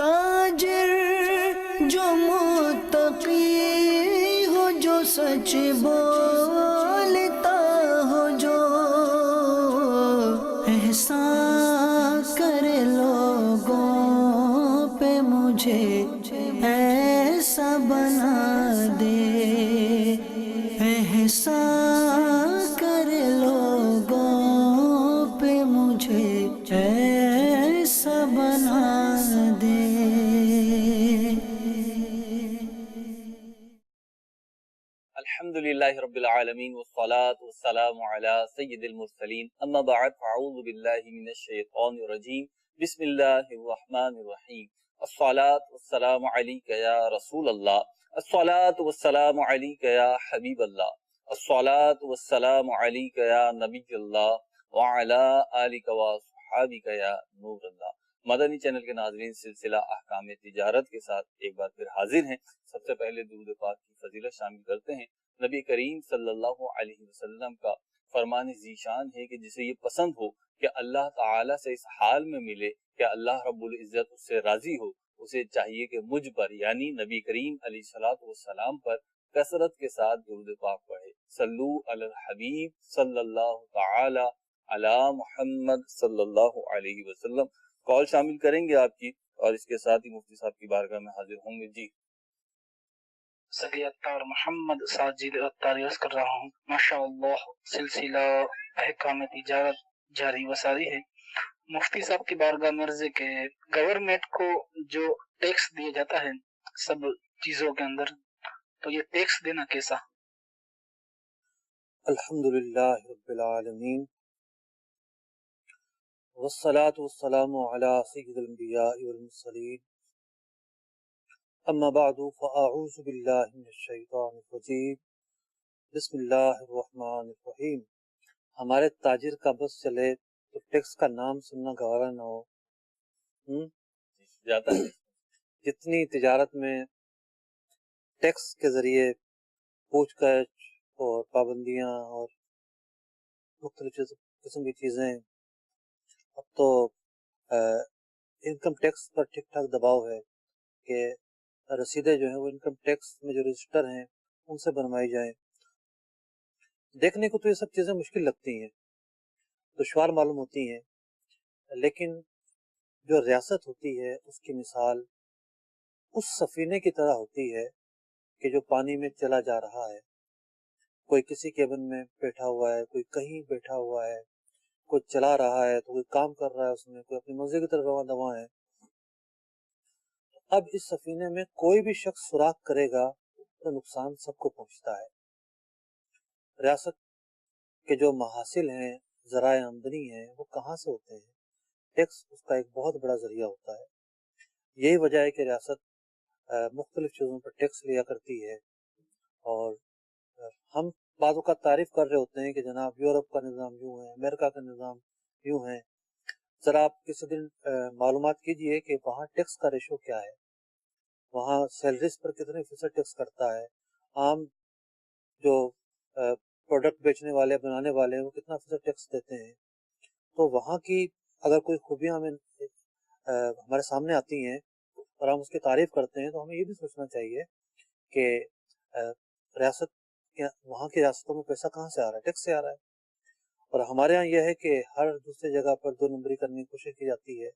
تاجر جو متقی ہو، جو سچ بولتا ہو، جو احسان کرے لوگوں پہ، مجھے ایسا بنا دے، احسان کرے لوگوں پہ، مجھے ایسا بنا دے۔ الحمدللہ رب العالمین والصلاة والسلام علی سید المرسلین، اما بعد فاعوذ باللہ من الشیطان الرجیم، بسم اللہ الرحمن الرحیم۔ الصلاة والسلام علیک یا رسول اللہ، الصلاة والسلام علیک یا حبیب اللہ، الصلاة والسلام علیک یا نبی اللہ، وعلی آلک وصحابک یا نور اللہ۔ مدنی چینل کے ناظرین، سلسلہ احکام تجارت کے ساتھ ایک بار پھر حاضر ہیں۔ سب سے پہلے درود پاک کی فضیلت شامل کرتے ہیں۔ نبی کریم صلی اللہ علیہ وسلم کا فرمان ذیشان ہے کہ جسے یہ پسند ہو کہ اللہ تعالیٰ سے اس حال میں ملے کہ اللہ رب العزت اس سے راضی ہو، اسے چاہیے کہ مجھ پر یعنی نبی کریم علیہ السلام پر کثرت کے ساتھ درود پاک پڑھے۔ صلو علی الحبیب صلی اللہ تعالی علی محمد صلی اللہ علیہ وسلم۔ کال شامل کریں گے آپ کی، اور اس کے ساتھ ہی مفتی صاحب کی بارگاہ میں حاضر ہوں گے۔ جی سگی اتار محمد ساجد اتار عرض کر رہا ہوں۔ ماشاءاللہ سلسلہ احکام تجارت جاری و ساری ہے۔ مفتی صاحب کی بارگاہ میں عرض ہے کہ گورنمنٹ کو جو ٹیکس دیا جاتا ہے سب چیزوں کے اندر، تو یہ ٹیکس دینا کیسا؟ الحمدللہ رب العالمین، والصلاة والسلام علی سید الانبیاء والمرسلین، اما بعد فاعوذ باللہ من الشیطان الرجیم، بسم اللہ الرحمن الرحیم۔ ہمارے تاجر کا بس چلے تو ٹیکس کا نام سننا گوارا نہ ہو۔ جاتا ہے جتنی تجارت میں ٹیکس کے ذریعے پوچھ گچھ اور پابندیاں اور مختلف قسم کی چیزیں، اب تو انکم ٹیکس پر ٹھیک ٹھاک دباؤ ہے کہ رسیدیں جو ہیں وہ انکم ٹیکس میں جو رجسٹر ہیں ان سے بنوائی جائیں۔ دیکھنے کو تو یہ سب چیزیں مشکل لگتی ہیں، دشوار معلوم ہوتی ہیں، لیکن جو ریاست ہوتی ہے اس کی مثال اس سفینے کی طرح ہوتی ہے کہ جو پانی میں چلا جا رہا ہے۔ کوئی کسی کیبن میں بیٹھا ہوا ہے، کوئی کہیں بیٹھا ہوا ہے، کوئی چلا رہا ہے تو کوئی کام کر رہا ہے، اس میں کوئی اپنی منزل کی طرف رواں دواں ہے۔ اب اس سفینے میں کوئی بھی شخص سوراخ کرے گا تو نقصان سب کو پہنچتا ہے۔ ریاست کے جو محاصل ہیں، ذرائع آمدنی ہیں، وہ کہاں سے ہوتے ہیں؟ ٹیکس اس کا ایک بہت بڑا ذریعہ ہوتا ہے۔ یہی وجہ ہے کہ ریاست مختلف چیزوں پر ٹیکس لیا کرتی ہے، اور ہم بعض اوقات تعریف کر رہے ہوتے ہیں کہ جناب یورپ کا نظام یوں ہے، امریکہ کا نظام یوں ہے۔ ذرا آپ کسی دن معلومات کیجئے کہ وہاں ٹیکس کا ریشو کیا ہے، وہاں سیلریز پر کتنے فیصد ٹیکس کرتا ہے، عام جو پروڈکٹ بیچنے والے بنانے والے ہیں وہ کتنا فیصد ٹیکس دیتے ہیں۔ تو وہاں کی اگر کوئی خوبیاں ہمیں ہمارے سامنے آتی ہیں اور ہم اس کی تعریف کرتے ہیں تو ہمیں یہ بھی سوچنا چاہیے کہ ریاست وہاں کی ریاستوں میں پیسہ کہاں سے آ رہا ہے؟ ٹیکس سے آ رہا ہے۔ اور ہمارے ہاں یہ ہے کہ ہر دوسری جگہ پر دو نمبری کرنے کی کوشش کی جاتی ہے۔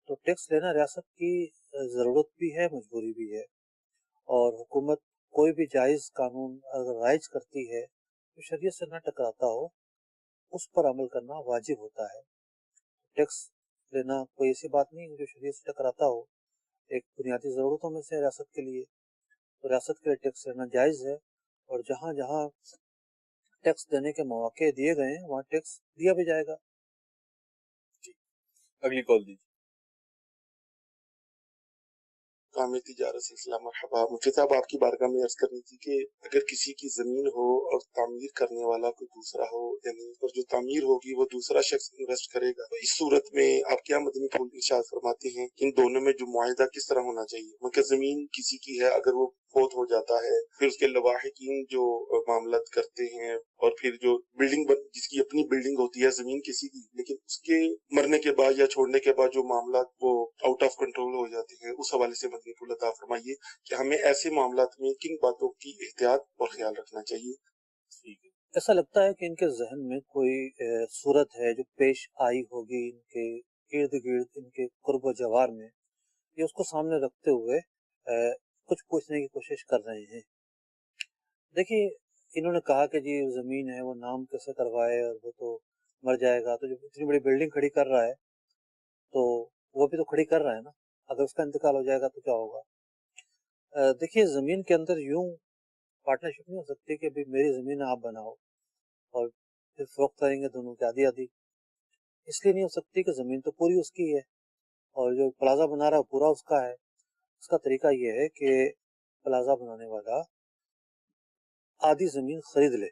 تو ٹیکس لینا ریاست کی ضرورت بھی ہے، مجبوری بھی ہے، اور حکومت کوئی بھی جائز قانون اگر رائج کرتی ہے تو شریعت سے نہ ٹکراتا ہو اس پر عمل کرنا واجب ہوتا ہے۔ ٹیکس لینا کوئی ایسی بات نہیں جو شریعت سے ٹکراتا ہو، ایک بنیادی ضرورتوں میں سے ریاست کے لیے، تو ریاست کے لیے ٹیکس لینا جائز ہے، اور جہاں جہاں ٹیکس دینے کے مواقع دیے گئے ہیں وہاں ٹیکس دیا بھی جائے گا۔ جی اگلی کال دیجیے۔ کام تجارت سلسلہ مرحبا۔ مفتی صاحب آپ کی بارگاہ میں عرض کرنی تھی کہ اگر کسی کی زمین ہو اور تعمیر کرنے والا کوئی دوسرا ہو، یعنی اور جو تعمیر ہوگی وہ دوسرا شخص انویسٹ کرے گا، تو اس صورت میں آپ کیا مدنی پھول ارشاد فرماتے ہیں کہ ان دونوں میں جو معاہدہ کس طرح ہونا چاہیے؟ مگر زمین کسی کی ہے، اگر وہ فوت ہو جاتا ہے، پھر اس کے لواحقین جو معاملات کرتے ہیں، اور پھر جو جس کی اپنی بلڈنگ ہوتی ہے زمین کسی کی، لیکن اس کے مرنے کے بعد یا چھوڑنے کے بعد جو معاملات وہ آؤٹ آف کنٹرول ہو جاتے ہیں، اس حوالے سے مدنی پھول عطا فرمائیے کہ ہمیں ایسے معاملات میں کن باتوں کی احتیاط اور خیال رکھنا چاہیے۔ ایسا لگتا ہے کہ ان کے ذہن میں کوئی صورت ہے جو پیش آئی ہوگی ان کے ارد گرد، ان کے قرب و جوار میں، یہ اس کو سامنے رکھتے ہوئے کچھ پوچھنے کی کوشش کر رہے ہیں۔ دیکھیے، انہوں نے کہا کہ جی زمین ہے وہ نام کیسے کروائے، اور وہ تو مر جائے گا، تو جب اتنی بڑی بلڈنگ کھڑی کر رہا ہے تو وہ بھی تو کھڑی کر رہا ہے نا، اگر اس کا انتقال ہو جائے گا تو کیا ہوگا؟ دیکھیے، زمین کے اندر یوں پارٹنرشپ نہیں ہو سکتی کہ ابھی میری زمین آپ بناؤ اور پھر فروخت کریں گے دونوں کی آدھی آدھی۔ اس لیے نہیں ہو سکتی کہ زمین تو پوری اس کی ہے اور جو پلازا بنا رہا ہے پورا اس کا ہے۔ اس کا طریقہ یہ ہے کہ پلازا بنانے والا آدھی زمین خرید لے،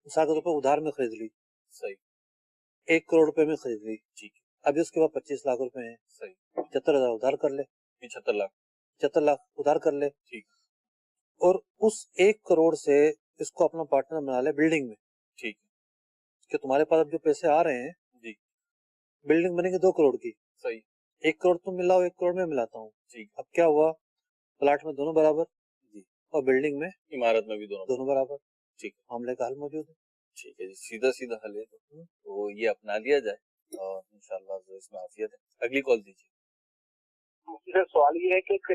مثال کے طور پر ادھار میں خرید لی، صحیح، 1 کروڑ روپے میں خرید لی، ٹھیک، ابھی اس کے بعد 25 لاکھ روپے ہیں، صحیح، 75,000 ادھار کر لے، 75 لاکھ ادھار کر لے، ٹھیک، اور اس 1 کروڑ سے اس کو اپنا پارٹنر بنا لے بلڈنگ میں، ٹھیک، کہ تمہارے پاس اب جو پیسے آ رہے ہیں، جی، بلڈنگ بنے گی 2 کروڑ کی، صحیح، 1 کروڑ تم ملاؤ، 1 کروڑ میں ملاتا ہوں، ٹھیک، اب کیا ہوا، پلاٹ میں دونوں برابر، جی، اور بلڈنگ میں، عمارت میں بھی دونوں برابر، ٹھیک، معاملے کا حل موجود ہے۔ ٹھیک ہے جی، سیدھا حل ہے تو یہ اپنا لیا جائے اور انشاءاللہ اس میں عافیت ہے۔ اگلی کال دیجیے۔ مجھے سوال یہ ہے کہ ایک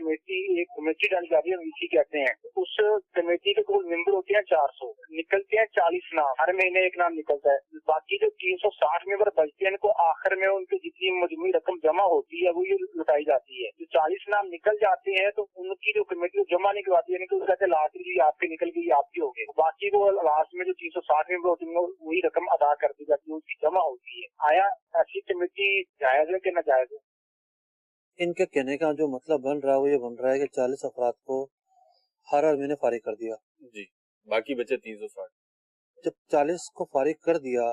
کمیٹی ڈالی جاتی ہے، ویسی کہتے ہیں، اس کمیٹی کے کل ممبر ہوتے ہیں 400، نکلتے ہیں 40 نام، ہر مہینے ایک نام نکلتا ہے، باقی جو 360 ممبر بچتے ہیں ان کو آخر میں ان کی جتنی مجموعی رقم جمع ہوتی ہے وہ یہ لٹائی جاتی ہے۔ جو 40 نام نکل جاتے ہیں تو ان کی جو کمیٹی جمع نہیں کرواتی ہے، یعنی کہ کہتے ہیں لاسٹ جی آپ کی نکل گئی، آپ کی ہو گئی، باقی وہ لاسٹ میں جو 360 ممبر ہوتے ہیں وہی رقم ادا کر دی جاتی ہے، اس کی جمع ہوتی ہے۔ آیا ایسی کمیٹی جائز ہے کہ ناجائز ہے؟ ان کے کہنے کا جو مطلب بن رہا ہے وہ یہ بن رہا ہے کہ 40 افراد کو ہر مہینے فارغ کر دیا، جی، باقی بچے 360، جب 40 کو فارغ کر دیا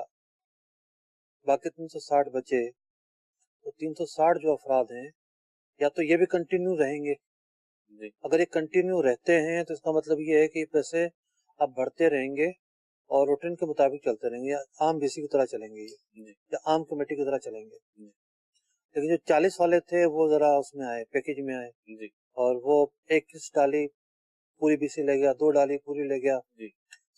باقی 360 بچے، تو 360 جو افراد ہیں یا تو یہ بھی کنٹینیو رہیں گے، جی، اگر یہ کنٹینیو رہتے ہیں تو اس کا مطلب یہ ہے کہ یہ پیسے اب بڑھتے رہیں گے اور روٹین کے مطابق چلتے رہیں گے، یا عام بی سی کی طرح چلیں گے، یا عام کمیٹی کی طرح چلیں گے۔ لیکن جو 40 والے تھے وہ ذرا اس میں آئے، پیکج میں آئے، جی، اور وہ 1 قسط ڈالی پوری بی سی لے گیا، 2 ڈالی پوری لے گیا، جی،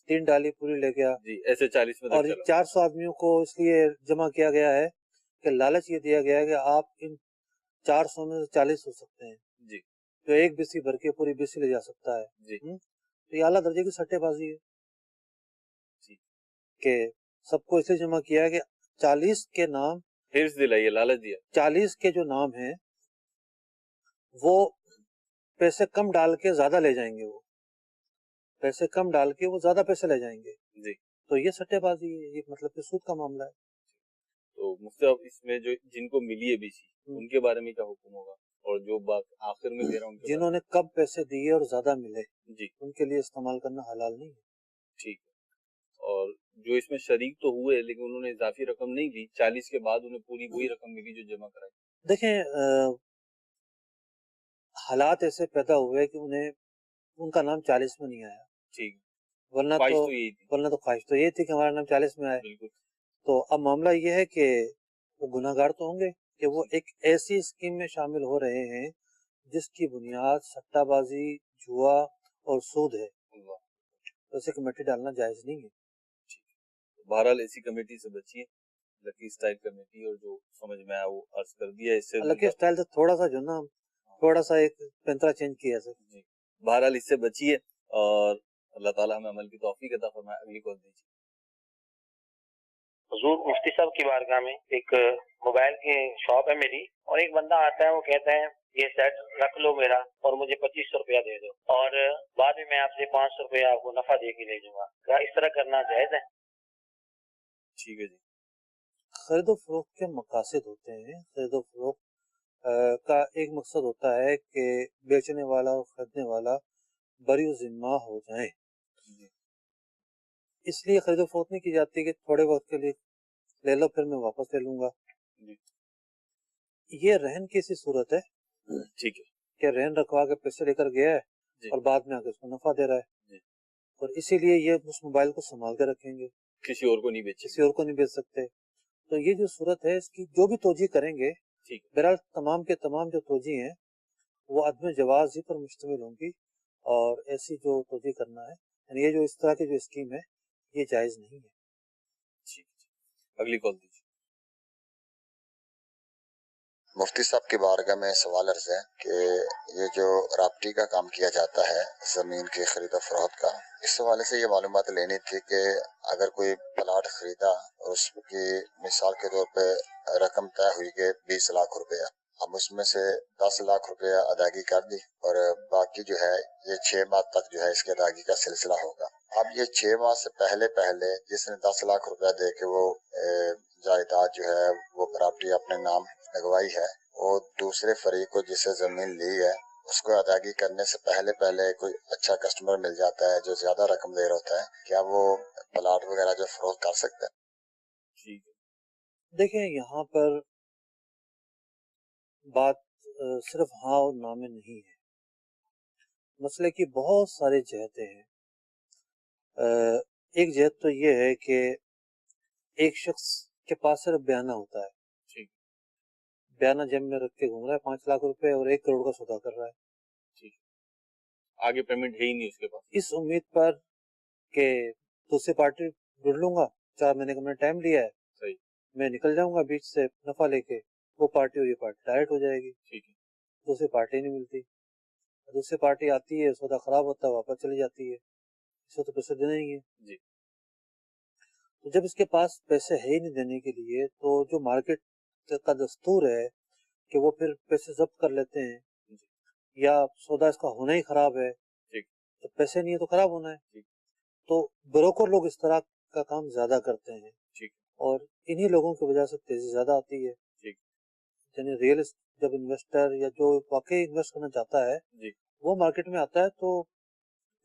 3 ڈالی پوری لے گیا، جی، ایسے 40 میں، اور یہ 400 آدمیوں کو اس لیے جمع کیا گیا ہے کہ لالچ یہ دیا گیا ہے کہ آپ ان 400 میں سے 40 ہو سکتے ہیں، جی، جو 1 بی سی بھر کے پوری بی سی لے جا سکتا ہے، جی، تو یہ اعلیٰ درجے کی سٹے بازی ہے، جی، کہ سب کو اس لیے جمع کیا ہے کہ 40 کے نام، حرص دلائیے، لالچ دیا، 40 کے جو نام ہیں وہ پیسے کم ڈال کے زیادہ لے جائیں گے، وہ پیسے کم ڈال کے وہ زیادہ پیسے لے جائیں گے، جی، تو یہ سٹے بازی ہے، یہ مطلب کہ سود کا معاملہ ہے۔ تو مفتی صاحب، اس میں جو جن کو ملی ہے بی سی ان کے بارے میں کیا حکم ہوگا، اور جو آخر میں دے رہا ہوں جنہوں نے کب پیسے دیے اور زیادہ ملے، جی، ان کے لیے استعمال کرنا حلال نہیں ہے، ٹھیک ہے، اور جو اس میں شریک تو ہوئے لیکن انہوں نے اضافی رقم نہیں دی، 40 کے بعد انہیں پوری وہی رقم ملی جو جمع کرائی۔ دیکھیں، حالات ایسے پیدا ہوئے کہ انہیں ان کا نام 40 میں نہیں آیا، ٹھیک، ورنہ تو خواہش تو یہ تھی کہ ہمارا نام 40 میں آئے، بالکل۔ تو اب معاملہ یہ ہے کہ وہ گناہ گار تو ہوں گے کہ وہ ایک ایسی اسکیم میں شامل ہو رہے ہیں جس کی بنیاد سٹہ بازی، جوا اور سود ہے، ایسے کمیٹی ڈالنا جائز نہیں ہے۔ بہرحال ایسی کمیٹی سے بچیے، لکی اسٹائل کمیٹی، اور جو سمجھ میں آیا وہ عرض کر دیا۔ اس سے لکی اسٹائل سے تھوڑا سا جو نا تھوڑا سا ایک پینترا چینج کیا ہے، جی، بہرحال اس سے بچیے اور اللہ تعالیٰ ہمیں عمل کی توفیق عطا فرمائے۔ اگلی کال دیجیے۔ حضور مفتی صاحب کی بارگاہ میں ایک موبائل کی شاپ ہے میری، اور ایک بندہ آتا ہے، وہ کہتا ہے یہ سیٹ رکھ لو میرا اور مجھے 2500 روپیہ دے دو، اور بعد میں میں آپ سے 500 روپیہ آپ کو نفع دے کے لے جاؤں گا، کیا اس طرح کرنا جائز ہے؟ ٹھیک ہے جی، خرید و فروخت کے مقاصد ہوتے ہیں۔ خرید و فروخت کا ایک مقصد ہوتا ہے کہ بیچنے والا اور خریدنے والا بری ذمہ ہو جائیں، اس لیے خرید و فروخت نہیں کی جاتی کہ تھوڑے وقت کے لیے لے لو پھر میں واپس لے لوں گا، یہ رہن کی سی صورت ہے، ٹھیک ہے، कि रहन रखवा के पैसे लेकर गया है जी। और बाद में आके उसको नफा दे रहा है जी। और इसीलिए ये उस मोबाइल को संभाल के रखेंगे, किसी और को नहीं बेचे। किसी और को नहीं बेच सकते। तो ये जो सूरत है इसकी जो भी तोजी करेंगे, ठीक है। बहरहाल तमाम के तमाम जो तोजी हैं वो अदम जवाज ही पर मुश्तमिल होंगी और ऐसी जो तोजी करना है, यानी ये जो इस तरह की जो स्कीम है ये जायज नहीं है। ठीक है, अगली कॉल दीजिए। मुफ्ती साहब की बारगाह में सवाल अर्ज है कि ये जो राब्ती का काम किया जाता है ज़मीन की खरीद फरोख्त का, इस हवाले से ये मालूमात लेनी थी कि अगर कोई प्लाट खरीदा और उसकी मिसाल के तौर पे रकम तय हुई कि 20 लाख रुपया, हम उसमें से 10 लाख रुपया अदायगी कर दी और बाकी जो है ये 6 माह तक जो है इसकी अदायगी का सिलसिला होगा। अब ये 6 माह से पहले जिसने 10 लाख रुपया दे के वो जायदाद जो है वो प्रॉपर्टी अपने नाम लगवाई है, वो दूसरे फरीक को जिसे जमीन ली है उसको अदायगी करने से पहले कोई अच्छा कस्टमर मिल जाता है जो ज्यादा रकम दे रहा होता है, क्या वो प्लाट वगैरह जो फरोख्त कर सकता है? ठीक है, देखें यहाँ पर बात सिर्फ हाँ और ना में नहीं है, मसले की बहुत सारे जहतें हैं। एक जहत तो ये है कि एक शख्स के पास सिर्फ बयाना होता है, ठीक, बयाना जेब में रख के घूम रहा है 5 लाख रुपए और 1 करोड़ का सौदा कर रहा है, ठीक, आगे पेमेंट है ही नहीं उसके पास, इस उम्मीद पर कि दूसरी पार्टी ढूंढ लूंगा, 4 महीने का मैंने टाइम लिया है, सही, मैं निकल जाऊंगा बीच से नफा लेके, वो पार्टी और ये पार्टी डायरेक्ट हो जाएगी। ठीक है, दूसरी पार्टी नहीं मिलती, दूसरी पार्टी आती है, सौदा खराब होता है, वापस चली जाती है, इसको तो पैसे देने ही है जी। तो जब इसके पास पैसे है ही नहीं देने के लिए, तो जो मार्केट का दस्तूर है कि वो फिर पैसे जब्त कर लेते हैं, या सौदा इसका होना ही खराब है, ठीक, तो पैसे नहीं है तो खराब होना है, ठीक, तो ब्रोकर लोग इस तरह का काम ज्यादा करते हैं, ठीक, और इन्हीं लोगों की वजह से तेजी ज्यादा आती है। ठीक, यानी रियल जब इन्वेस्टर या जो वाकई इन्वेस्ट करना चाहता है जी, वो मार्केट में आता है तो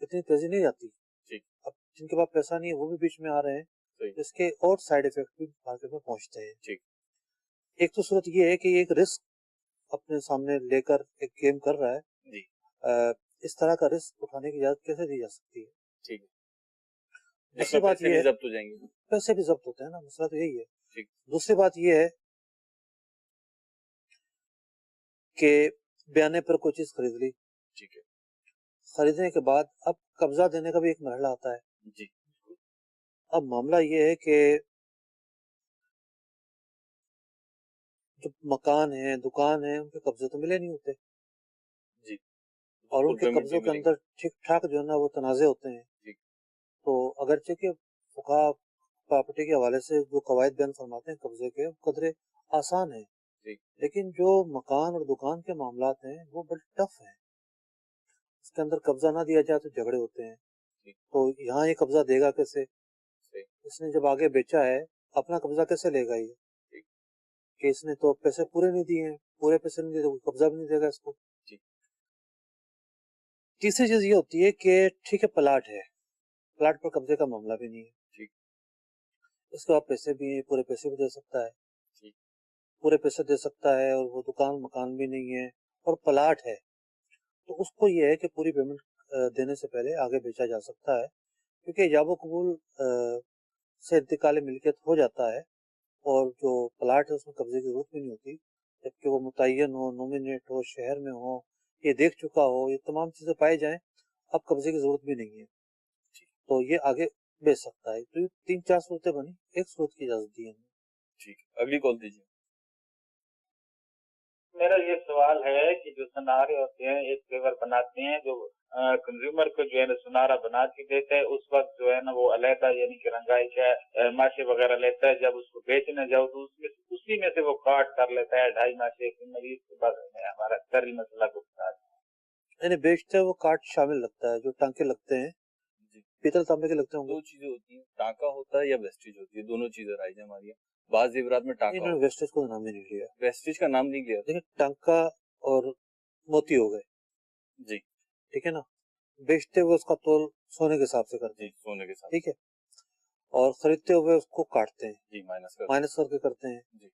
इतनी तेजी नहीं आती। ठीक, अब जिनके पास पैसा नहीं है वो भी बीच में आ रहे हैं, सही, इसके और साइड इफेक्ट भी मार्केट में पहुंचते हैं। ठीक, एक तो सूरत ये है कि एक रिस्क अपने सामने लेकर एक गेम कर रहा है जी, इस तरह का रिस्क उठाने की इजाजत कैसे दी जा सकती है? ठीक है, दूसरी जिसमें बात पैसे ये भी है, जब्त हो जाएंगे, पैसे भी जब्त होते हैं ना, मसला तो यही है। ठीक, दूसरी बात ये है कि बयाने पर कोई चीज खरीद ली, ठीक है, खरीदने के बाद अब कब्जा देने का भी एक मरहला आता है। जी, अब मामला ये है कि जो मकान है, दुकान है, उनके कब्जे तो मिले नहीं होते, जी, और फुल उनके पेमेंट कब्जों नहीं के मिलेगी, अंदर ठीक ठाक जो है ना वो तनाजे होते हैं। ठीक, तो अगरचे के फुकहा प्रॉपर्टी के हवाले से जो कवायद बयान फरमाते हैं कब्जे के, कदरे आसान है, ठीक, लेकिन जो मकान और दुकान के मामलात हैं वो बड़े टफ हैं। इसके अंदर कब्जा ना दिया जाए तो झगड़े होते हैं, ठीक, तो यहाँ ये कब्जा देगा कैसे? सही, इसने जब आगे बेचा है अपना कब्जा कैसे लेगा ये? ठीक, कि इसने तो पैसे पूरे नहीं दिए हैं, पूरे पैसे नहीं दिए तो कब्जा भी नहीं देगा इसको। ठीक, तीसरी चीज ये होती है कि ठीक है प्लाट है, प्लाट पर कब्जे का मामला भी नहीं है, ठीक, इसके बाद पैसे भी हैं, पूरे पैसे भी दे सकता है, ठीक, पूरे पैसे दे सकता है, और वो दुकान मकान भी नहीं है और प्लाट है, तो उसको ये है कि पूरी पेमेंट देने से पहले आगे बेचा जा सकता है, क्योंकि जाबो कबूल से इंतकाल मिल्कियत हो जाता है और जो प्लाट है उसमें कब्जे की जरूरत भी नहीं होती, जबकि वो मुतय्यन हो, नॉमिनेट हो, शहर में हो, ये देख चुका हो, ये तमाम चीजें पाई जाएं, अब कब्जे की जरूरत भी नहीं है, तो ये आगे बेच सकता है। तो ये 3-4 सूरतें बनी, एक सूरत की इजाजत दी है। ठीक, अगली कॉल दीजिए। मेरा ये सवाल है कि जो सुनारे होते हैं एक फ्लेवर बनाते हैं जो कंज्यूमर को जो है ना सुनारा बना के देता है, उस वक्त जो है ना वो अलहदा यानी कि रंगाई का माशे वगैरह लेता है, जब उसको बेचने जाओ तो उसमें उसी में से वो काट कर लेता है 2.5 माशे, इसके बाद हमारा तरी मसला को बता दें। यानी बेचते हैं वो काट शामिल लगता है, जो टांके लगते हैं जी, पीतल तांबे के लगते होंगे। दो चीजें होती हैं, टाका होता है या वेस्टेज होती है, दोनों चीजें राइज है हमारी। बाज जेवरात में टाका इन्होंने होता वेस्टेज को नाम ही नहीं लिया, है, वेस्टेज का नाम नहीं लिया। देखिए टांका और मोती हो गए, जी, ठीक है ना, बेचते हुए उसका तोल सोने के हिसाब से करते जी, हैं, सोने के साथ, ठीक है, और खरीदते हुए उसको काटते हैं, जी, माइनस कर, माइनस करके करते हैं। जी,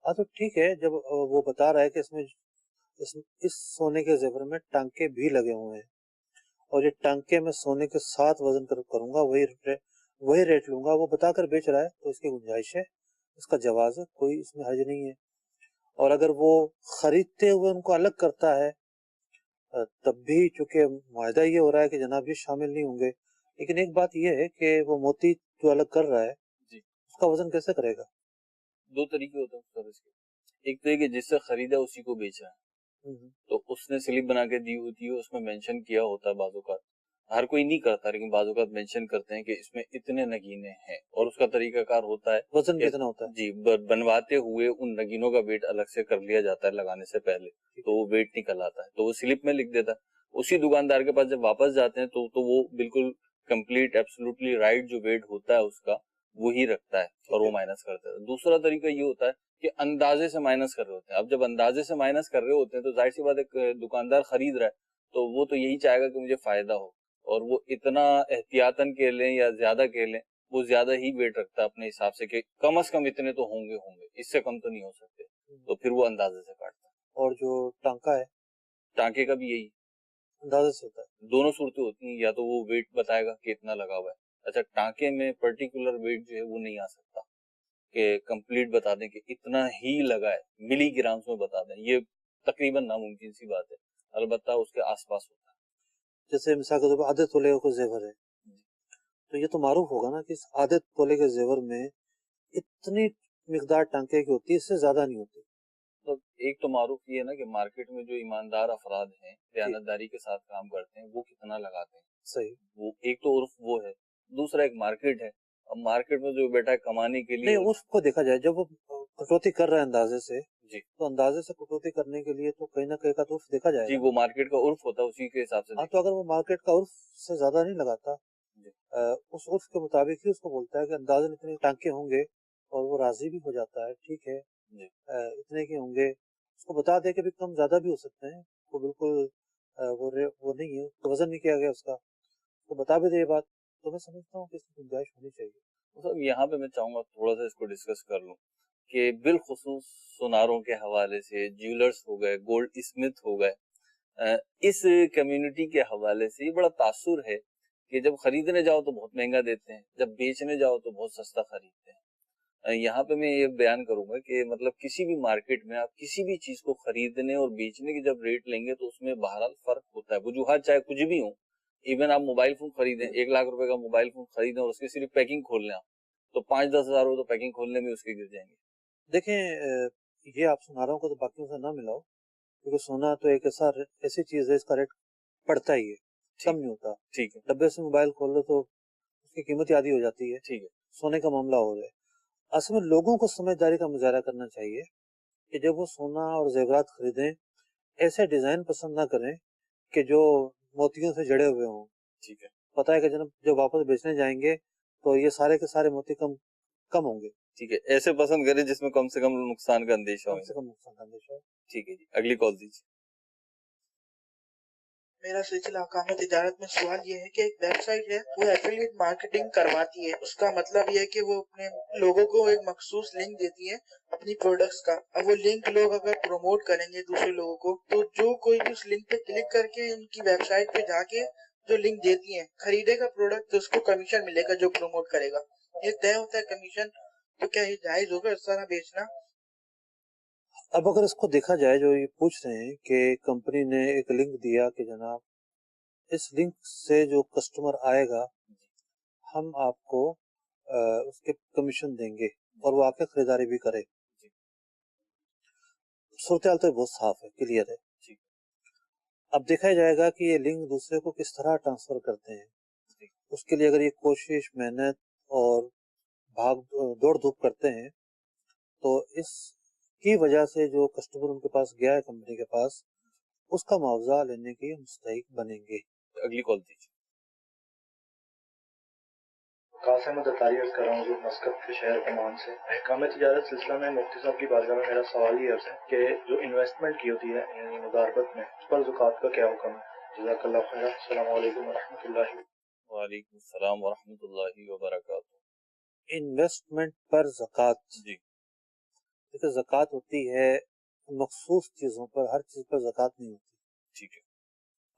हाँ तो ठीक है, जब वो बता रहा है कि इसमें इस सोने के जेवर में टांके भी लगे हुए हैं, और ये टांके मैं सोने के साथ वजन करूंगा, वही रेट लूंगा, वो बताकर बेच रहा है तो इसकी गुंजाइश है, इसका जवाज है, कोई इसमें हर्ज नहीं है। और अगर वो खरीदते हुए उनको अलग करता है तब भी चूंकि मुआहदा ये हो रहा है कि जनाब ये शामिल नहीं होंगे, लेकिन एक बात ये है कि वो मोती जो अलग कर रहा है जी, उसका वजन कैसे करेगा? दो तरीके होते हैं सर इसके। एक तो ये कि जिससे खरीदा उसी को बेचा है, तो उसने स्लिप बना के दी होती है, उसमें मेंशन किया होता है, बाज़-औक़ात हर कोई नहीं करता लेकिन बाज़-औक़ात मेंशन करते हैं कि इसमें इतने नगीने हैं, और उसका तरीकाकार होता है वजन कितना होता है? जी, बनवाते हुए उन नगीनों का वेट अलग से कर लिया जाता है लगाने से पहले, तो वो वेट निकल आता है, तो वो स्लिप में लिख देता है। उसी दुकानदार के पास जब वापस जाते हैं तो वो बिल्कुल कंप्लीट एब्सोल्युटली राइट जो वेट होता है उसका वही रखता है और वो माइनस करता है। दूसरा तरीका ये होता है कि अंदाजे से माइनस कर रहे होते हैं। अब जब अंदाजे से माइनस कर रहे होते हैं तो जाहिर सी बात है दुकानदार खरीद रहा है तो वो तो यही चाहेगा कि मुझे फायदा हो, और वो इतना एहतियातन के लें या ज्यादा के लें, वो ज्यादा ही वेट रखता है अपने हिसाब से कि कम से कम इतने तो होंगे, इससे कम तो नहीं हो सकते, तो फिर वो अंदाजे से काटता है। और जो टांका है, टांके का भी यही अंदाजे से होता है। दोनों सूरतें होती हैं, या तो वो वेट बताएगा कि इतना लगा हुआ है, अच्छा टांके में पर्टिकुलर वेट जो है वो नहीं आ सकता कि कंप्लीट बता दें कि इतना ही लगा है, मिलीग्राम्स में बता दें, ये तकरीबन नामुमकिन सी बात है, अलबत्ता उसके आसपास होता है। जैसे मिसाल के तौर पर आधे तोले का जेवर है, तो ये तो मारूफ होगा ना कि इस आधे तोले के जेवर में इतनी मिकदार टांके की होती है, इससे ज्यादा नहीं होती। तो एक तो मारूफ ये है ना कि मार्केट में जो ईमानदार अफराद हैं, दयानतदारी के साथ काम करते हैं, वो कितना लगाते हैं, सही, वो एक तो उर्फ वो है, दूसरा एक मार्केट है। अब मार्केट में जो बेटा है कमाने के लिए, नहीं उसको देखा जाए, जब वो कटौती कर रहा है अंदाजे से, जी तो अंदाजे से कटौती करने के लिए तो कहीं ना कहीं का तो उर्फ देखा जी, जाएगा। वो मार्केट का उर्फ होता है, उसी के हिसाब से हाँ, तो अगर वो मार्केट का उर्फ से ज्यादा नहीं लगाता, जी। उस उर्फ के मुताबिक ही उसको बोलता है कि अंदाजन इतने टांके होंगे, और वो राजी भी हो जाता है, ठीक है जी। इतने के होंगे, उसको बता दे कि भी कम ज्यादा भी हो सकते हैं, वो बिल्कुल वो नहीं है, तो वजन नहीं किया गया उसका, तो बता भी दे ये बात, तो मैं समझता हूँ कि इसकी गुंजाइश होनी चाहिए। तो सब यहाँ पे मैं चाहूंगा थोड़ा सा इसको डिस्कस कर लूं कि बिलखुसूस सुनारों के हवाले से, ज्वेलर्स हो गए, गोल्ड स्मिथ हो गए, इस कम्युनिटी के हवाले से ये बड़ा तासुर है कि जब खरीदने जाओ तो बहुत महंगा देते हैं, जब बेचने जाओ तो बहुत सस्ता खरीदते हैं। यहाँ पे मैं ये बयान करूंगा कि मतलब किसी भी मार्केट में आप किसी भी चीज को खरीदने और बेचने की जब रेट लेंगे तो उसमें बहरहाल फर्क होता है, वजूहात चाहे कुछ भी हो। इवन आप मोबाइल फोन खरीदें, 1 लाख रुपए का मोबाइल फोन खरीदें और उसकी सिर्फ पैकिंग खोल लें आप, तो 5-10 हजार तो पैकिंग खोलने में उसके गिर जाएंगे। देखें ये आप सुनारों को तो बाकियों से ना मिलाओ, क्योंकि सोना तो एक ऐसी चीज है, इसका रेट बढ़ता ही है, कम नहीं होता। ठीक है, डब्बे से मोबाइल खोल लो तो उसकी कीमत आधी हो जाती है, ठीक है, सोने का मामला हो जाए। असल में लोगों को समझदारी का मुजाहरा करना चाहिए कि जब वो सोना और जेवरात खरीदें, ऐसे डिजाइन पसंद ना करें कि जो मोतियों से जड़े हुए हों। ठीक है, पता है कि जब वापस बेचने जाएंगे तो ये सारे के सारे मोती कम कम होंगे, ठीक है, ऐसे पसंद करें जिसमें कम से कम नुकसान का अंदेशा कम से हो। कम नुकसान का अंदेशा हो। ठीक है जी, अगली कॉल दीजिए। मेरा सिलसिला काम तिजारत में सवाल ये है कि एक वेबसाइट है वो एफिलिएट मार्केटिंग करवाती है, उसका मतलब ये है कि वो अपने लोगों को एक मखसूस लिंक देती है अपनी प्रोडक्ट्स का। अब वो लिंक लोग अगर प्रमोट करेंगे दूसरे लोगों को, तो जो कोई भी उस लिंक पे क्लिक करके उनकी वेबसाइट पे जाके जो लिंक देती है खरीदेगा प्रोडक्ट, तो उसको कमीशन मिलेगा जो प्रमोट करेगा, ये तय होता है कमीशन। तो क्या ये जायज होगा इस तरह बेचना? अब अगर इसको देखा जाए, जो ये पूछ रहे हैं कि कंपनी ने एक लिंक दिया कि जनाब इस लिंक से जो कस्टमर आएगा हम आपको उसके कमीशन देंगे और वो आके खरीदारी भी करे, सूरत तो बहुत साफ है, क्लियर है। अब देखा जाएगा कि ये लिंक दूसरे को किस तरह ट्रांसफर करते हैं, उसके लिए अगर ये कोशिश, मेहनत और भाग दौड़ धूप करते हैं तो इसकी वजह से जो कस्टमर उनके पास गया है कंपनी के पास, उसका मुआवजा लेने के मुस्तहिक बनेंगे। अगली कॉल दीजिए। कासिम अत्तारी अर्ज कर रहा हूँ मस्कत के शहर ओमान से। अहकाम तिजारत सिलसिला में मुफ्ती साहब की बारगाह में मेरा सवाल ये है कि जो इन्वेस्टमेंट की होती है यानी मुदारबत में, उस पर ज़कात का क्या हुक्म है? जज़ाकल्लाह खैर। अस्सलाम वालेकुम वरहमतुल्लाहि। वालेकुम सलाम वरहमतुल्लाहि वबरकातुहू। इन्वेस्टमेंट पर ज़कात, जी, देखिए ज़कात होती है मखसूस चीजों पर, हर चीज पर ज़कात नहीं होती। ठीक है।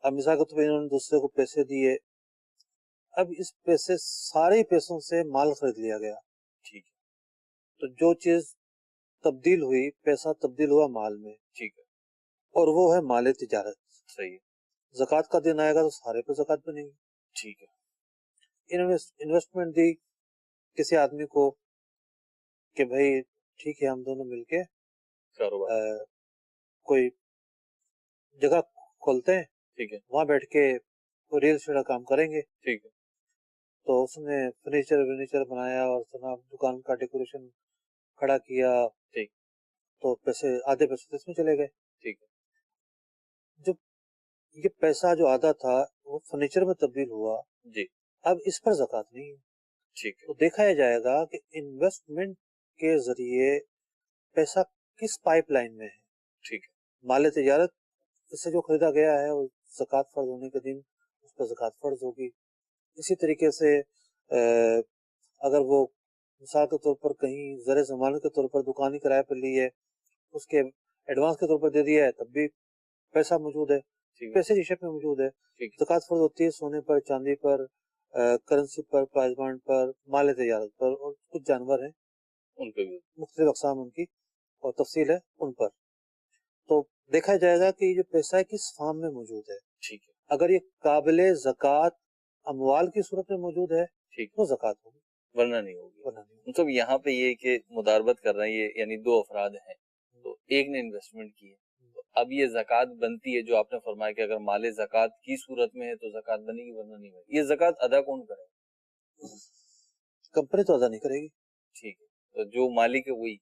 अब मिसाल के तौर पर इन्होंने दूसरे को पैसे दिए, अब इस पैसे, सारे पैसों से माल खरीद लिया गया, ठीक है। तो जो चीज तब्दील हुई, पैसा तब्दील हुआ माल में, ठीक है। और वो है माल तिजारत। सही है। ज़कात का दिन आएगा तो सारे पे ज़कात बनेगी। ठीक है। इन्होंने इन्वेस्टमेंट दी किसी आदमी को कि भाई ठीक है, हम दोनों मिलके कारोबार कोई जगह खोलते हैं, ठीक है। वहां बैठ के रियल एस्टेट का काम करेंगे। ठीक है। तो उसने फर्नीचर बनाया और अपना दुकान का डेकोरेशन खड़ा किया, ठीक। तो पैसे, आधे पैसे तो इसमें चले गए। ठीक है। जब ये पैसा जो आधा था वो फर्नीचर में तब्दील हुआ, जी। अब इस पर ज़कात नहीं है। ठीक है। तो देखा ही जाएगा कि इन्वेस्टमेंट के जरिए पैसा किस पाइपलाइन में है। ठीक है। माल तिजारत, इससे जो खरीदा गया है वो ज़कात फर्ज होने के दिन उस पर ज़कात फर्ज होगी। इसी तरीके से अगर वो मिसाल के तौर पर कहीं ज़र ज़मानत के तौर पर दुकान ही किराए पर ली है, उसके एडवांस के तौर पर दे दिया है, तब भी पैसा मौजूद है, पैसे की शक्ल में मौजूद है। ज़कात फर्ज होती है सोने पर, चांदी पर, करेंसी पर, प्राइस बॉन्ड पर, माल तिजारत पर, और कुछ जानवर हैं उन पे भी मुख्तलिफ अक़साम उनकी और तफसील है उन पर। तो देखा जाएगा कि ये जो पैसा है किस फार्म में मौजूद है। ठीक है। अगर ये काबिले ज़कात अमवाल की सूरत में मौजूद है, ठीक, तो ज़कात होगी, वरना नहीं होगी। वरना नहीं होगी। मतलब यहाँ पे ये कि मुदारबत कर रहे हैं ये, यानी दो अफराद हैं, तो एक ने इन्वेस्टमेंट की है, तो अब ये ज़कात बनती है, जो आपने फरमाया कि अगर माले ज़कात की सूरत में है तो ज़कात बनेगी, वरना नहीं बनेगी। ये ज़कात अदा कौन करेगा? कंपनी तो अदा नहीं करेगी। ठीक है। तो जो मालिक है वही,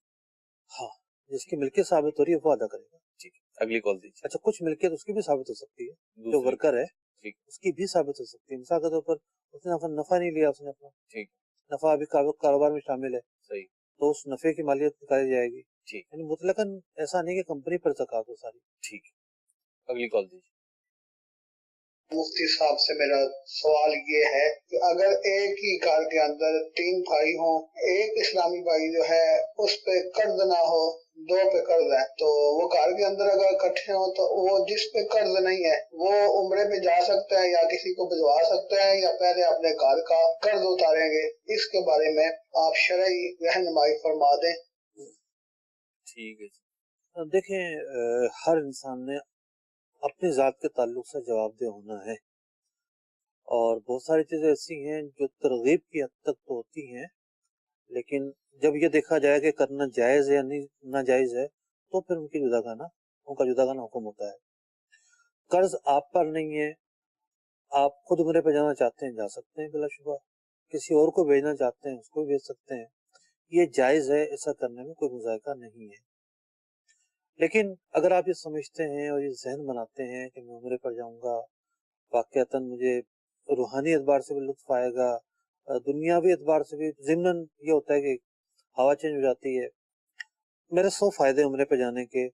हाँ, जिसकी मिल्कियत साबित हो रही है वो अदा करेगा। ठीक है। अगली कॉल दीजिए। अच्छा, कुछ मिल्कियत उसकी भी साबित हो सकती है, जो दूसरी, वर्कर है ठीक, उसकी भी साबित हो सकती है। मिसाल के तौर पर उसने अपना नफा नहीं लिया, उसने अपना ठीक, नफा अभी कारोबार में शामिल है, सही, तो उस नफे की मालियत निकाली जाएगी। ठीक, यानी मुतलकन ऐसा नहीं कि कंपनी पर ज़कात हो सारी। ठीक है। अगली कॉल दीजिए। मुफ्ती साहब से मेरा सवाल ये है कि अगर एक ही घर के अंदर 3 भाई हों, एक इस्लामी भाई जो है उस पे कर्ज ना हो, 2 पे कर्ज है, तो वो घर के अंदर अगर इकट्ठे हो तो वो जिस पे कर्ज नहीं है वो उम्रे में जा सकते हैं या किसी को भिजवा सकते हैं, या पहले अपने घर का कर्ज उतारेंगे? इसके बारे में आप शरई रहनुमाई फरमा दें। ठीक है। देखें, हर इंसान ने अपनी ज़ात के ताल्लुक से जवाबदेह होना है, और बहुत सारी चीज़ें ऐसी हैं जो तरगीब की हद तक तो होती हैं, लेकिन जब ये देखा जाए कि करना जायज़ है या नहीं नाजायज़ है, तो फिर उनका जुदागाना हुक्म होता है। कर्ज आप पर नहीं है, आप खुद उम्रे पे जाना चाहते हैं, जा सकते हैं बिलाशुबा, किसी और को भेजना चाहते हैं उसको भी भेज सकते हैं, ये जायज़ है, ऐसा करने में कोई मुज़ायका नहीं है। लेकिन अगर आप ये समझते हैं और ये जहन बनाते हैं कि मैं उम्रे पर जाऊंगा, वाक़अतन मुझे रूहानी एतबार से भी लुत्फ आएगा, दुनियावी एतबार से भी, ज़िम्नन ये होता है कि हवा चेंज हो जाती है, मेरे 100 फायदे उम्रे पे जाने के,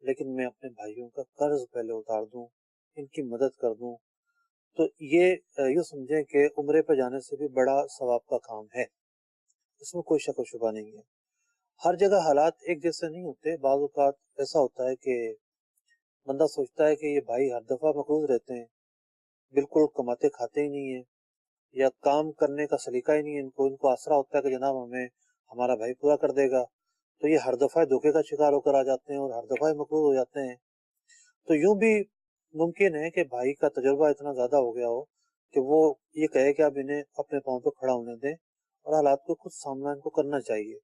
लेकिन मैं अपने भाइयों का कर्ज पहले उतार दूं, इनकी मदद कर दूं, तो ये समझें कि उम्रे पे जाने से भी बड़ा सवाब का काम है, इसमें कोई शक व शुबा नहीं है। हर जगह हालात एक जैसे नहीं होते। बाज़ औक़ात ऐसा होता है कि बंदा सोचता है कि ये भाई हर दफ़ा मक़रूज़ रहते हैं, बिल्कुल कमाते खाते ही नहीं है, या काम करने का सलीका ही नहीं है इनको आसरा होता है कि जनाब हमें हमारा भाई पूरा कर देगा, तो ये हर दफ़ा धोखे का शिकार होकर आ जाते हैं और हर दफ़ा मक़रूज़ हो जाते हैं। तो यूं भी मुमकिन है कि भाई का तजुर्बा इतना ज़्यादा हो गया हो कि वो ये कहे कि आप इन्हें अपने पाँव पे खड़ा होने दें और हालात को खुद सामना इनको करना चाहिए,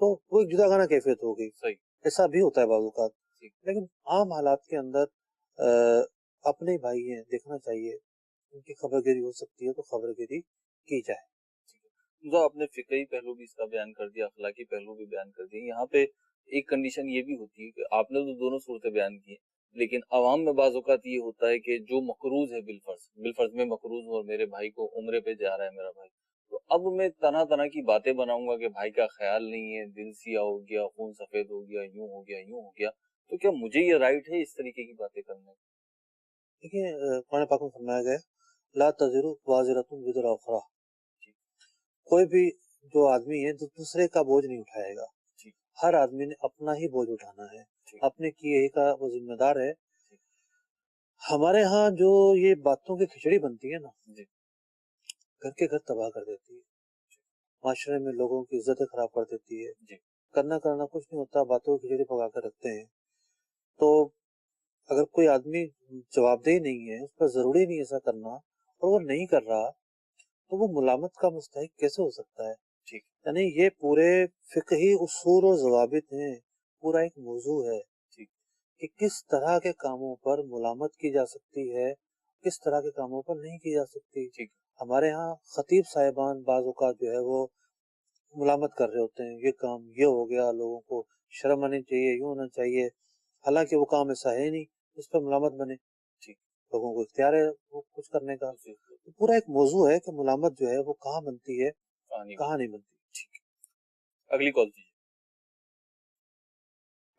तो वो एक जुदागाना कैफियत हो गई। सही, ऐसा भी होता है बाज़ औक़ात, लेकिन आम हालात के अंदर अपने भाई हैं, देखना चाहिए, उनकी खबरगिरी हो सकती है तो खबरगिरी की जाए। तो आपने फिक्री पहलू भी इसका बयान कर दिया, अखलाकी पहलू भी बयान कर दिए। यहाँ पे एक कंडीशन ये भी होती है कि आपने तो दोनों सूरतें बयान की, लेकिन अवाम में बाज़ औक़ात ये होता है कि जो मकरूज है बिलफर्ज में मकरूज हूँ और मेरे भाई को उम्रे पे जा रहा है मेरा भाई, तो अब मैं तरह तरह की बातें बनाऊंगा कि भाई का ख्याल नहीं है, दिल सिया हो गया, खून सफेद हो गया, यूं हो गया, यूं हो गया, तो क्या मुझे ये राइट है इस तरीके की बातें करने? देखिए, कुरान पाक में फरमाया गया, ला तज़िरु वाज़िरतुन विज़रा उख़रा, कोई भी जो आदमी है तो दूसरे का बोझ नहीं उठाएगा, हर आदमी ने अपना ही बोझ उठाना है। اپنے کیے کا وہ ذمہ دار ہے. ہمارے ہاں جو یہ باتوں کی کھچڑی بنتی ہے نا، گھر کے گھر تباہ کر دیتی ہے، معاشرے میں لوگوں کی عزتیں خراب کر دیتی ہے. کرنا کچھ نہیں ہوتا، باتوں کی کھچڑی پکا کر رکھتے ہیں. تو اگر کوئی آدمی جواب دہ نہیں ہے، اس پر ضروری نہیں ایسا کرنا، اور وہ نہیں کر رہا، تو وہ ملامت کا مستحق کیسے ہو سکتا ہے؟ یعنی یہ پورے فقہی اصول اور ضوابط ہیں، پورا ایک موضوع ہے کہ کس طرح کے کاموں پر ملامت کی جا سکتی ہے، کس طرح کے کاموں پر نہیں کی جا سکتی. ہمارے ہاں خطیب صاحبان بعض اوقات جو ہے وہ ملامت کر رہے ہوتے ہیں، یہ کام یہ ہو گیا، لوگوں کو شرم آنی چاہیے، یوں ہونا چاہیے، حالانکہ وہ کام ایسا ہے نہیں اس پر ملامت بنے. لوگوں کو اختیار ہے وہ کچھ کرنے کا. پورا ایک موضوع ہے کہ ملامت جو ہے وہ کہاں بنتی ہے، کہاں نہیں بنتی. اگلی کال دیجیے.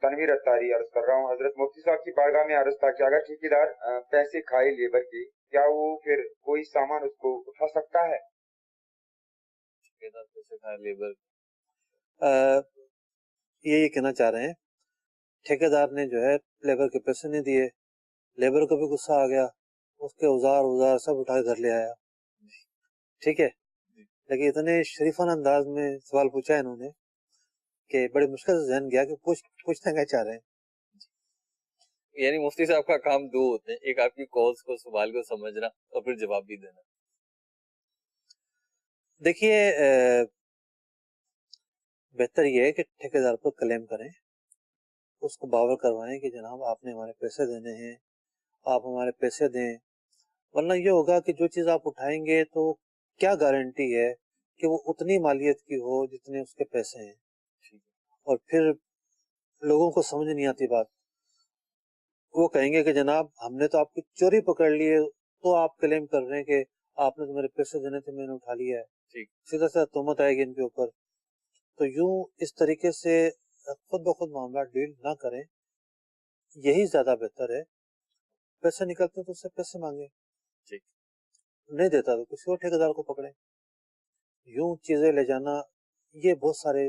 تنویر اتاری عرض کر رہا ہوں، حضرت مفتی صاحب کی بارگاہ میں عرض تھا کہ اگر ٹھیکیدار پیسے کھائے لیبر کے، کیا وہ پھر کوئی سامان اس کو اٹھا سکتا ہے؟ ٹھیکیدار پیسے کھائے لیبر، یہ کہنا چاہ رہے ہیں ٹھیکیدار نے جو ہے لیبر کے پیسے نہیں دیے، لیبر کو بھی غصہ آ گیا، اس کے اوزار سب اٹھا کے گھر لے آیا. ٹھیک ہے، لیکن اتنے شریفانہ انداز میں سوال پوچھا انہوں نے کہ بڑی مشکل سے ذہن گیا کہ پوچھنا کیا چاہ رہے ہیں. یعنی مفتی صاحب کا کام دو ہوتے ہیں، ایک آپ کی کالز کو سوال کو سمجھنا اور پھر جواب بھی دینا. دیکھیے بہتر یہ ہے کہ ٹھیکیدار پر کلیم کریں، اس کو باور کروائیں کہ جناب آپ نے ہمارے پیسے دینے ہیں، آپ ہمارے پیسے دیں، ورنہ یہ ہوگا کہ جو چیز آپ اٹھائیں گے تو کیا گارنٹی ہے کہ وہ اتنی مالیت کی ہو جتنے اس کے پیسے ہیں. اور پھر لوگوں کو سمجھ نہیں آتی بات، وہ کہیں گے کہ جناب ہم نے تو آپ کی چوری پکڑ لی ہے، تو آپ کلیم کر رہے ہیں کہ آپ نے تو میرے پیسے دینے تھے، میں نے اٹھا لیا ہے. سیدھا سیدھا تہمت آئے گی ان کے اوپر. تو یوں اس طریقے سے خود بخود معاملات ڈیل نہ کریں، یہی زیادہ بہتر ہے. پیسے نکلتے تو اس سے پیسے مانگیں، نہیں دیتا تو کسی اور ٹھیکیدار کو پکڑیں. یوں چیزیں لے جانا یہ بہت سارے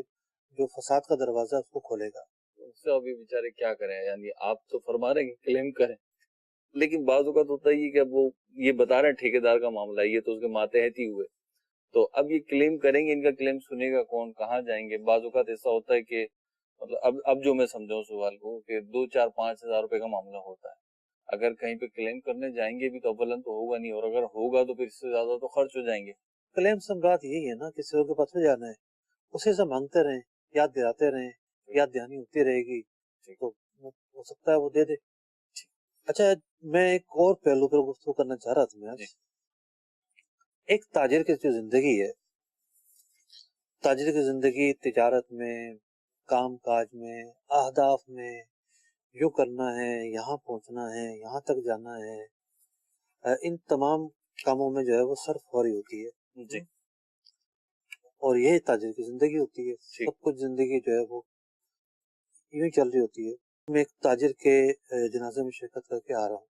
جو فساد کا دروازہ اس کو کھولے گا. ابھی بیچارے کیا کریں، یعنی آپ تو فرما رہے ہیں کہ کلیم کریں، لیکن بعض اوقات ہوتا ہی کہ اب وہ یہ بتا رہے ہیں ٹھیکیدار کا معاملہ ہے، یہ تو اس کے ماتحت ہی ہوئے، تو اب یہ کلیم کریں گے، ان کا کلیم سنے گا کون، کہاں جائیں گے. بعض اوقات ایسا ہوتا ہے کہ مطلب اب جو میں سمجھاؤں سوال کو کہ 2-4-5 ہزار روپے کا معاملہ ہوتا ہے، اگر کہیں پہ کلیم کرنے جائیں گے بھی تو اولن تو ہوگا نہیں، اور اگر ہوگا تو پھر اس سے زیادہ تو خرچ ہو جائیں گے. کلیم سمرات یہی ہے نا کہ کسی اور کے پاس جانا ہے، اسی سے مانگتے رہیں، یاد دلاتے رہیں، یاد دہانی ہوتی رہے گی تو ہو سکتا ہے وہ دے دے. اچھا میں ایک اور پہلو پر گفتگو کرنا چاہ رہا تھا. میں ایک تاجر کی جو زندگی ہے، تاجر کی زندگی تجارت میں، کام کاج میں، اہداف میں، یوں کرنا ہے، یہاں پہنچنا ہے، یہاں تک جانا ہے، ان تمام کاموں میں جو ہے وہ صرف فوری ہوتی ہے. اور یہ تاجر کی زندگی ہوتی ہے، سب کچھ زندگی جو ہے وہ یوں چل رہی ہوتی ہے. میں ایک تاجر کے جنازے میں شرکت کر کے آ رہا ہوں.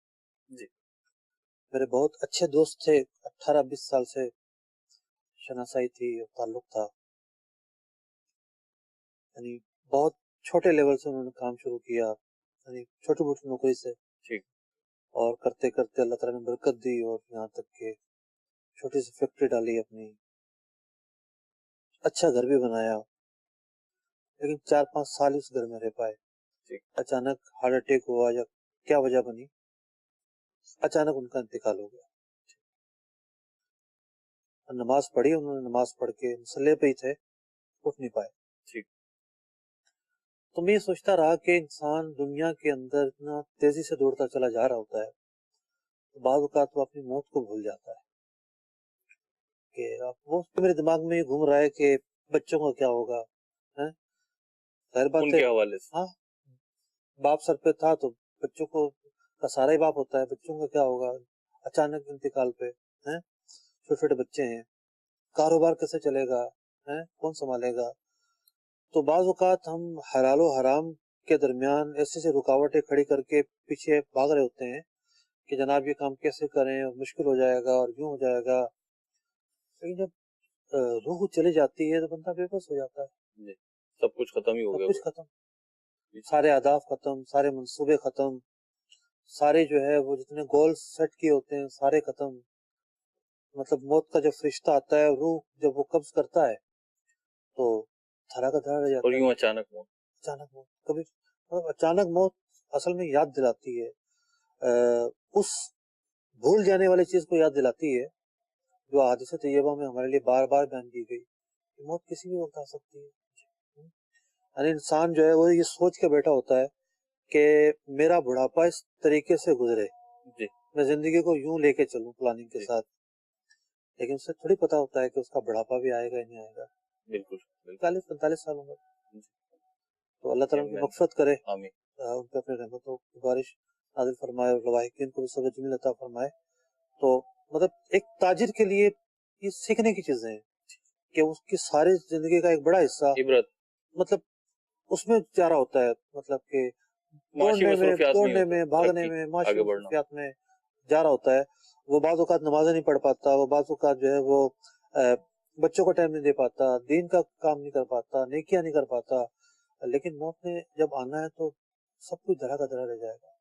میرے بہت اچھے دوست تھے، 18-20 سال سے شناسائی تھی، تعلق تھا، یعنی بہت چھوٹے لیول سے انہوں نے کام شروع کیا، یعنی چھوٹی موٹی نوکری سے، اور کرتے کرتے اللہ تعالیٰ نے برکت دی، اور یہاں تک کہ چھوٹی سی فیکٹری ڈالی اپنی، اچھا گھر بھی بنایا. لیکن 4-5 سال اس گھر میں رہ پائے. اچانک ہارٹ اٹیک ہوا، یا کیا وجہ بنی، اچانک ان کا انتقال ہو گیا. نماز پڑھی انہوں نے، نماز پڑھ کے مصلے پہ ہی تھے، اٹھ نہیں پائے. تو میں یہ سوچتا رہا کہ انسان دنیا کے اندر اتنا تیزی سے دوڑتا چلا جا رہا ہوتا ہے، تو بعض اوقات وہ اپنی موت کو بھول جاتا ہے. کہ وہ میرے دماغ میں یہ گھوم رہا ہے کہ بچوں کا کیا ہوگا. ظاہر بات ہے، ہاں باپ سر پہ تھا تو بچوں کو کا سارا ہی باپ ہوتا ہے، بچوں کا کیا ہوگا. اچانک انتقال پہ چھوٹے چھوٹے بچے ہیں، کاروبار کیسے چلے گا، کون سنبھالے گا. تو بعض اوقات ہم حلال و حرام کے درمیان ایسے رکاوٹیں کھڑی کر کے پیچھے بھاگ رہے ہوتے ہیں کہ جناب یہ کام کیسے کریں، مشکل ہو جائے گا اور یوں ہو جائے گا. لیکن جب روح چلی جاتی ہے تو بندہ بے بس ہو جاتا ہے، سب کچھ ختم ہی ہو گیا، کچھ ختم. सारे अहदाफ खत्म, सारे मंसूबे खत्म, सारे जो है वो जितने गोल्स सेट किए होते हैं सारे खत्म। मतलब मौत का जब फरिश्ता आता है, रूह जब वो कब्ज करता है तो धरा का धरा रह जाता और है। यूं अचानक मौत, अचानक मौत कभी मतलब अचानक मौत असल में याद दिलाती है, उस भूल जाने वाली चीज को याद दिलाती है जो हादिस तैयबा में हमारे लिए बार बार बयान की गई। मौत किसी भी वक्त आ सकती है। यानी इंसान जो है वो ये सोच के बैठा होता है कि मेरा बुढ़ापा इस तरीके से गुजरे, जी मैं जिंदगी को यूं लेके चलूं प्लानिंग के साथ, लेकिन उसे थोड़ी पता होता है कि उसका बुढ़ापा भी आएगा या नहीं आएगा। बिल्कुल 40-45 साल उम्र, तो अल्लाह ताला उनकी मग़फ़िरत करे, आमीन। उन पे अपने रहमतों की बारिश नाज़िल फरमाए और लवाहिकीन को भी सब्र जमील अता फरमाए। तो मतलब एक ताजिर के लिए ये सीखने की चीजें हैं कि उसकी सारी जिंदगी का एक बड़ा हिस्सा इबरत मतलब उसमें जा रहा होता है, मतलब कि दौड़ने में भागने में माशी मसरूफियात में जा रहा होता है। वो बाज़ औक़ात नमाज़ें नहीं पढ़ पाता, वो बाज़ औक़ात जो है वो बच्चों को टाइम नहीं दे पाता, दीन का काम नहीं कर पाता, नेकियां नहीं कर पाता, लेकिन मौत ने जब आना है तो सब कुछ धरा का धरा रह जाएगा।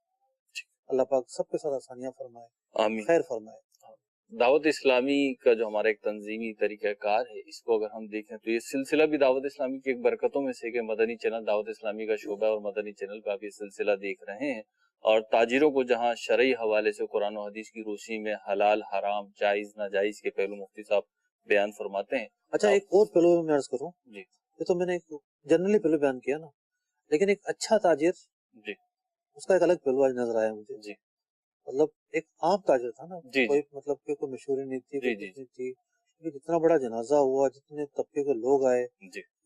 अल्लाह पाक सबके साथ आसानियां फरमाए, आमीन, खैर फरमाए। दावत इस्लामी का जो हमारा एक तंजीमी तरीक़ाकार है, इसको अगर हम देखें तो ये सिलसिला भी दावत इस्लामी की एक बरकतों में से कि मदनी चैनल दावत इस्लामी का शोबा और मदनी चैनल पे आप ये सिलसिला देख रहे हैं और ताजिरों को जहाँ शरई हवाले से कुरान और हदीस की रोशनी में हलाल हराम जायज नाजायज के पहलू मुफ्ती साहब बयान फरमाते हैं। अच्छा, एक और पहलू मैं अर्ज करूं जी, ये तो मैंने एक जनरली पहलू बयान किया ना, लेकिन एक अच्छा ताजिर जी उसका एक अलग पहलू आज नजर आया मुझे। जी मतलब एक आम ताजिर था ना, कोई मतलब कि कोई मशहूरी नहीं थी, नहीं थी, जितना बड़ा जनाजा हुआ, जितने तबके के लोग आए,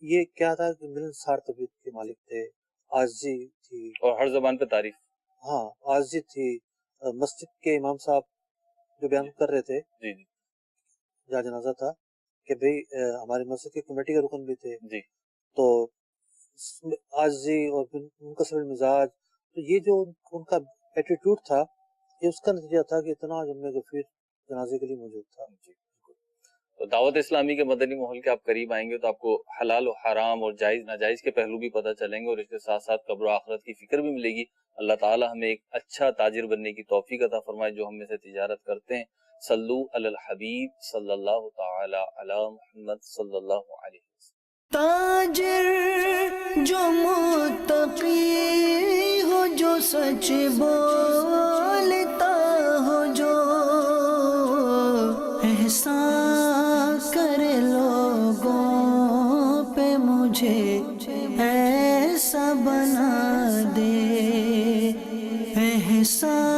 ये क्या था कि मिलनसार तबीयत के मालिक थे, आजी थी और हर जबान पे तारीफ। हाँ, आजी थी। मस्जिद के इमाम साहब जो बयान कर रहे थे जी जी जहाँ जनाजा था कि भाई हमारी मस्जिद की कमेटी के रुकन भी थे जी, तो आजी और मुनकसर मिजाज, तो ये जो उनका एटीट्यूड था ये उसका नतीजा था कि इतना जम्मे गफीर जनाजे के लिए मौजूद था। तो दावत इस्लामी के मदनी माहौल के आप करीब आएंगे तो आपको हलाल और हराम और जायज नाजायज के पहलू भी पता चलेंगे और इसके साथ साथ कब्र आखिरत की फिक्र भी मिलेगी। अल्लाह ताला हमें एक अच्छा ताजिर बनने की तौफीक अता फरमाए जो हम में से तिजारत करते हैं। सल्लु अलल हबीब सल्लल्लाहु ताला अला मुहम्मद सल्लल्लाहु अलैहि वसल्लम। ताजिर जो मुत्तकी हो, जो सच बोलता हो, जो एहसान करे लोगों पे, मुझे ऐसा बना दे एहसान